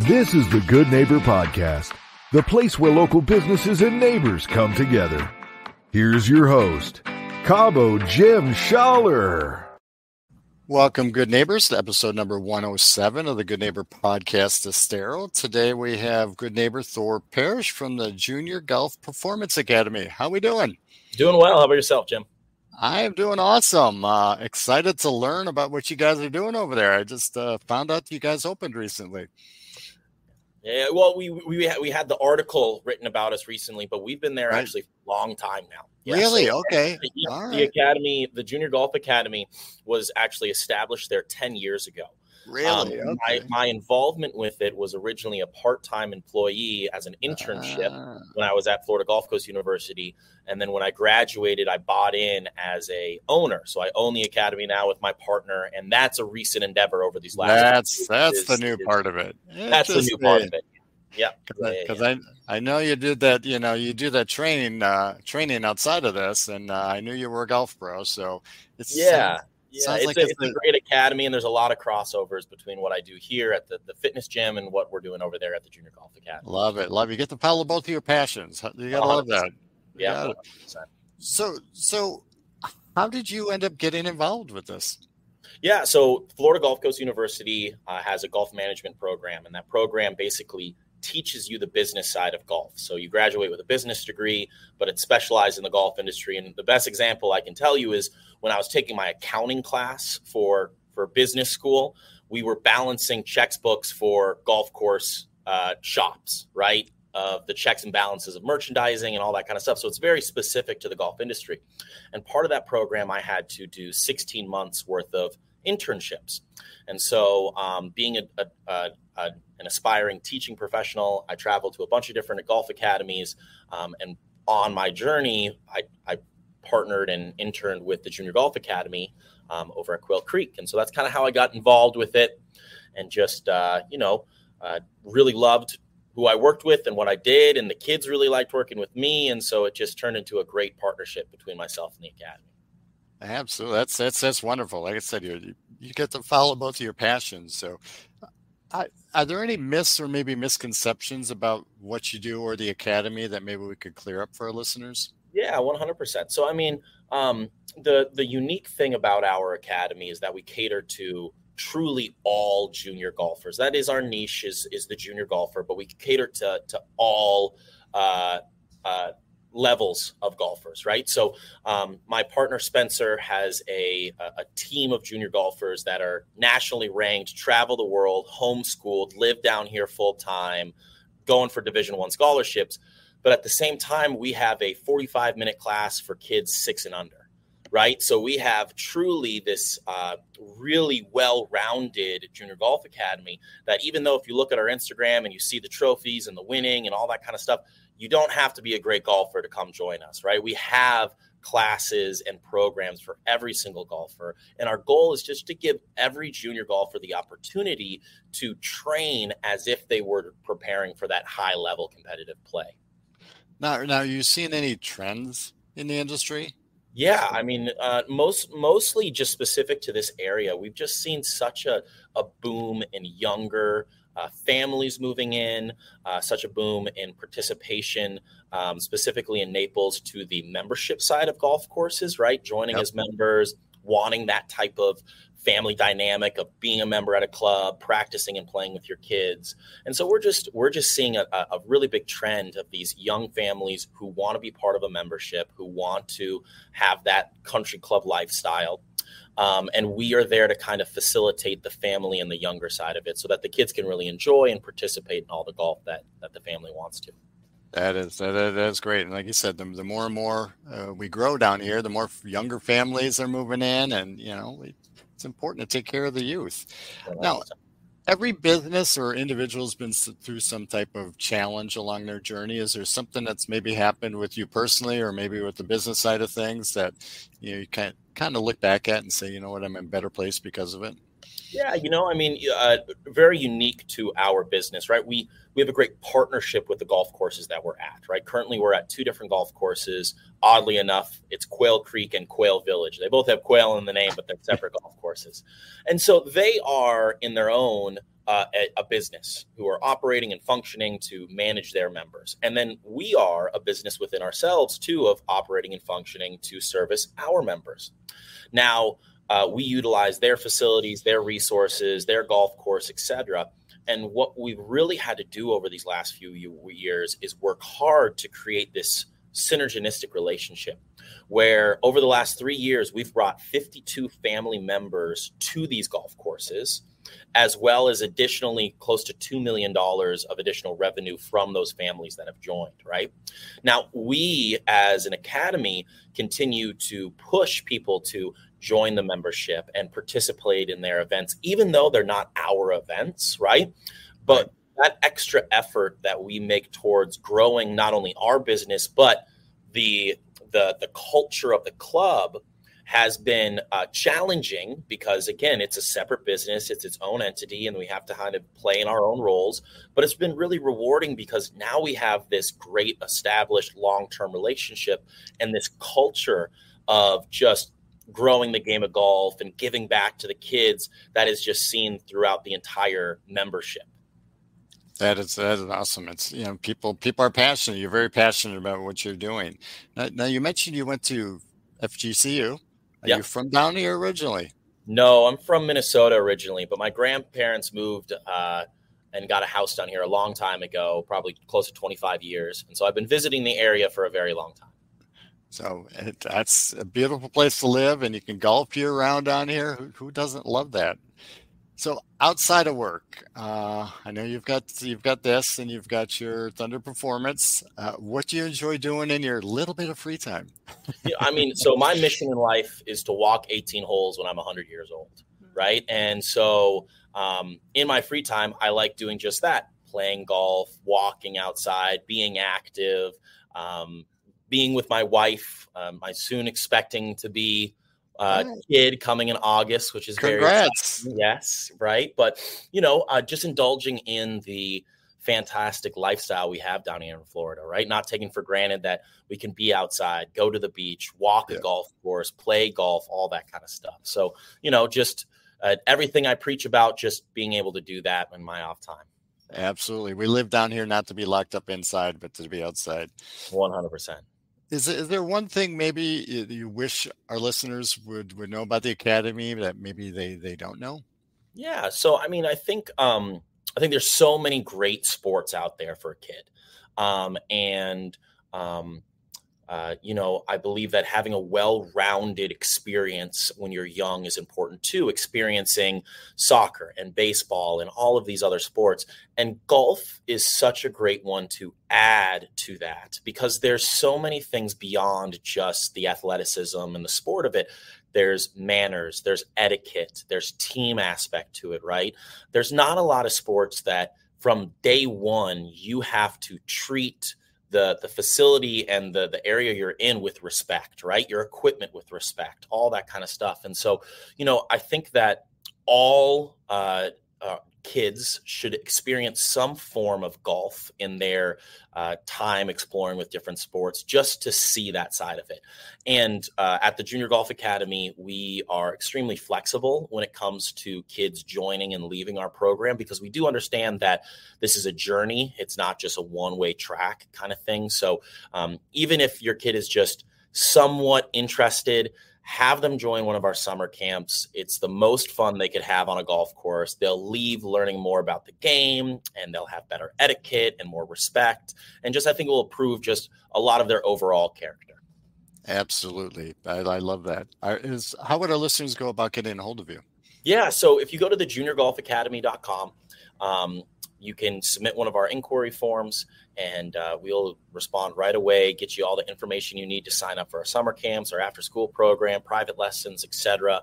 This is the Good Neighbor Podcast, the place where local businesses and neighbors come together. Here's your host, Cabo Jim Schaller. Welcome, good neighbors, to episode number 107 of the Good Neighbor Podcast Estero. Today we have good neighbor Thor Parrish from the Junior Golf Performance Academy. How we doing? Doing well. How about yourself, Jim? I am doing awesome. Excited to learn about what you guys are doing over there. I just found out you guys opened recently. Yeah, well, we had the article written about us recently, but we've been there actually for a long time now. Yeah, really? So, okay. All right. The academy, the Junior Golf Academy, was actually established there 10 years ago. Really? Okay. My involvement with it was originally a part-time employee as an internship when I was at Florida Gulf Coast University. And then when I graduated, I bought in as a owner. So I own the academy now with my partner, and that's a recent endeavor over these last. That's the new part of it. That's the new part of it. Yeah, because I know you did that. You know, you do that training outside of this, and I knew you were a golf pro. So it's it's a great academy, and there's a lot of crossovers between what I do here at the fitness gym and what we're doing over there at the Junior Golf Academy. Love it. You get to follow both of your passions. You gotta love that. Yeah. So how did you end up getting involved with this? Yeah, so Florida Gulf Coast University has a golf management program, and that program basically teaches you the business side of golf. So you graduate with a business degree, but it's specialized in the golf industry. And the best example I can tell you is when I was taking my accounting class for business school, we were balancing checkbooks for golf course shops, right? The checks and balances of merchandising and all that kind of stuff. So it's very specific to the golf industry. And part of that program, I had to do 16 months worth of internships. And so being an aspiring teaching professional, I traveled to a bunch of different golf academies. And on my journey, I partnered and interned with the Junior Golf Academy over at Quail Creek. And so that's kind of how I got involved with it, and just, really loved who I worked with and what I did. And the kids really liked working with me. And so it just turned into a great partnership between myself and the academy. Absolutely. That's wonderful. Like I said, you get to follow both of your passions. So are there any myths or maybe misconceptions about what you do or the academy that maybe we could clear up for our listeners? Yeah, 100%. So, I mean, the unique thing about our academy is that we cater to truly all junior golfers. That is our niche, is the junior golfer, but we cater to all levels of golfers, right? So my partner Spencer has a team of junior golfers that are nationally ranked, travel the world, homeschooled, live down here full time, going for Division I scholarships. But at the same time, we have a 45-minute class for kids 6 and under, right? So we have truly this really well-rounded junior golf academy that, even though if you look at our Instagram and you see the trophies and the winning and all that kind of stuff, you don't have to be a great golfer to come join us, right? We have classes and programs for every single golfer. And our goal is just to give every junior golfer the opportunity to train as if they were preparing for that high-level competitive play. Now, are you seeing any trends in the industry? Yeah, I mean, mostly just specific to this area. We've just seen such a boom in younger families moving in, such a boom in participation, specifically in Naples, to the membership side of golf courses, right? Joining as members, wanting that type of family dynamic of being a member at a club, practicing and playing with your kids. And so we're just seeing a really big trend of these young families who want to be part of a membership, who want to have that country club lifestyle. And we are there to kind of facilitate the family and the younger side of it so that the kids can really enjoy and participate in all the golf that the family wants to. That is great. And like you said, the more and more we grow down here, the more younger families are moving in, and, it's important to take care of the youth. Now, every business or individual has been through some type of challenge along their journey. Is there something that's maybe happened with you personally, or maybe with the business side of things, that you kind of look back at and say, you know what, I'm in a better place because of it? Yeah, very unique to our business, right? We have a great partnership with the golf courses that we're at, right? Currently, we're at 2 different golf courses. Oddly enough, it's Quail Creek and Quail Village. They both have Quail in the name, but they're separate golf courses. And so they are, in their own, a business, who are operating and functioning to manage their members. And then we are a business within ourselves too, of operating and functioning to service our members. Now, we utilize their facilities, their resources, their golf course, etc. And what we've really had to do over these last few years is work hard to create this synergistic relationship where over the last 3 years, we've brought 52 family members to these golf courses, as well as additionally close to $2 million of additional revenue from those families that have joined, right? Now, we as an academy continue to push people to join the membership and participate in their events, even though they're not our events, right? But that extra effort that we make towards growing not only our business, but the culture of the club has been challenging because, again, it's a separate business. It's its own entity, and we have to kind of play in our own roles. But it's been really rewarding because now we have this great established long-term relationship and this culture of just growing the game of golf and giving back to the kids that is just seen throughout the entire membership. That is awesome. It's, people are passionate. You're very passionate about what you're doing. Now you mentioned you went to FGCU. Are you from down here originally? No, I'm from Minnesota originally, but my grandparents moved and got a house down here a long time ago, probably close to 25 years. And so I've been visiting the area for a very long time. So that's a beautiful place to live, and you can golf year round down here. Who doesn't love that? So outside of work, I know you've got this, and you've got your Thunder Performance. What do you enjoy doing in your little bit of free time? So my mission in life is to walk 18 holes when I'm 100 years old, right? And so in my free time, I like doing just that: playing golf, walking outside, being active, being with my wife, my soon expecting to be kid coming in August, which is congrats. Very exciting. Yes, right. But just indulging in the fantastic lifestyle we have down here in Florida, right? Not taking for granted that we can be outside, go to the beach, walk a golf course, play golf, all that kind of stuff. So just everything I preach about, just being able to do that in my off time. Absolutely. We live down here not to be locked up inside, but to be outside. 100%. Is there one thing maybe you wish our listeners would know about the Academy that maybe they don't know? Yeah. So, I think there's so many great sports out there for a kid. I believe that having a well-rounded experience when you're young is important too, experiencing soccer and baseball and all of these other sports. And golf is such a great one to add to that because there's so many things beyond just the athleticism and the sport of it. There's manners, there's etiquette, there's team aspect to it, right? There's not a lot of sports that from day one, you have to treat the facility and the area you're in with respect, right? Your equipment with respect, all that kind of stuff. And so, I think that all kids should experience some form of golf in their time exploring with different sports just to see that side of it. And at the Junior Golf Academy, we are extremely flexible when it comes to kids joining and leaving our program because we do understand that this is a journey. It's not just a one-way track kind of thing. So even if your kid is just somewhat interested, have them join one of our summer camps. It's the most fun they could have on a golf course. They'll leave learning more about the game, and they'll have better etiquette and more respect. And I think it will improve just a lot of their overall character. Absolutely. I love that. How would our listeners go about getting a hold of you? Yeah. So if you go to the juniorgolfacademy.com, you can submit one of our inquiry forms and we'll respond right away, get you all the information you need to sign up for our summer camps, our after school program, private lessons, etc.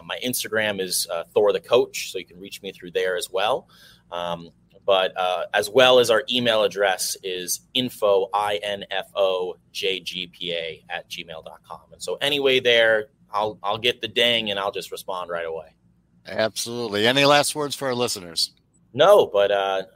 My Instagram is Thor the Coach, so you can reach me through there as well. But as well as our email address is info@jgpa@gmail.com. And so anyway there, I'll get the ding and I'll just respond right away. Absolutely. Any last words for our listeners? No, but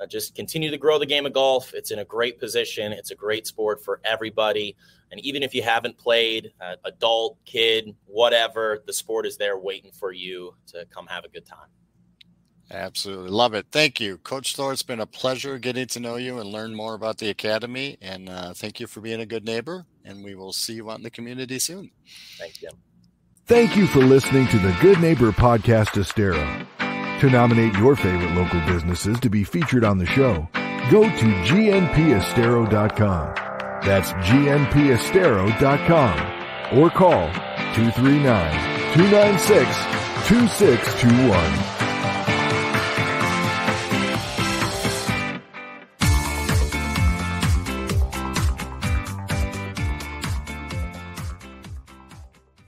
just continue to grow the game of golf. It's in a great position. It's a great sport for everybody. And even if you haven't played, adult, kid, whatever, the sport is there waiting for you to come have a good time. Absolutely. Love it. Thank you, Coach Thor. It's been a pleasure getting to know you and learn more about the Academy. And thank you for being a good neighbor. And we will see you out in the community soon. Thank you. Thank you for listening to the Good Neighbor Podcast Estero. To nominate your favorite local businesses to be featured on the show, go to gnpestero.com. That's gnpestero.com or call 239-296-2621.